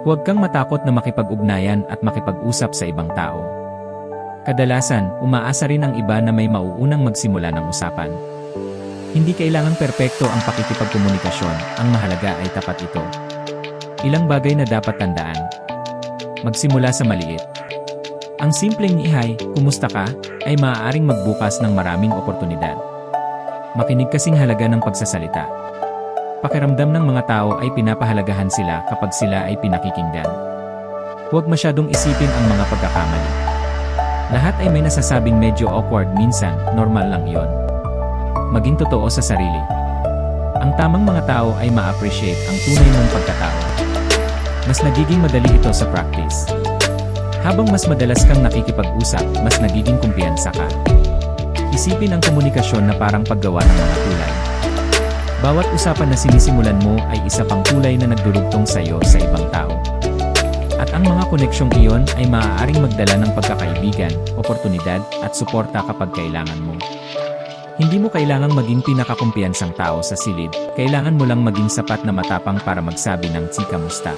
Huwag kang matakot na makipag-ugnayan at makipag-usap sa ibang tao. Kadalasan, umaasa rin ang iba na may mauunang magsimula ng usapan. Hindi kailangang perpekto ang pakikipagkomunikasyon, ang mahalaga ay tapat ito. Ilang bagay na dapat tandaan. Magsimula sa maliit. Ang simpleng "Hi, kumusta ka?" ay maaaring magbukas ng maraming oportunidad. Makinig kasing halaga ng pagsasalita. Pakiramdam ng mga tao ay pinapahalagahan sila kapag sila ay pinakikinggan. Huwag masyadong isipin ang mga pagkakamali. Lahat ay may nasasabing medyo awkward minsan, normal lang yon. Maging totoo sa sarili. Ang tamang mga tao ay ma-appreciate ang tunay mong pagkatao. Mas nagiging madali ito sa practice. Habang mas madalas kang nakikipag-usap, mas nagiging kumpiyansa ka. Isipin ang komunikasyon na parang paggawa ng mga tulay. Bawat usapan na sinisimulan mo ay isa pang tulay na nagdurugtong sa iyo sa ibang tao. At ang mga koneksyong iyon ay maaaring magdala ng pagkakaibigan, oportunidad, at suporta kapag kailangan mo. Hindi mo kailangang maging pinakakumpiyansang tao sa silid, kailangan mo lang maging sapat na matapang para magsabi ng "Kamusta?"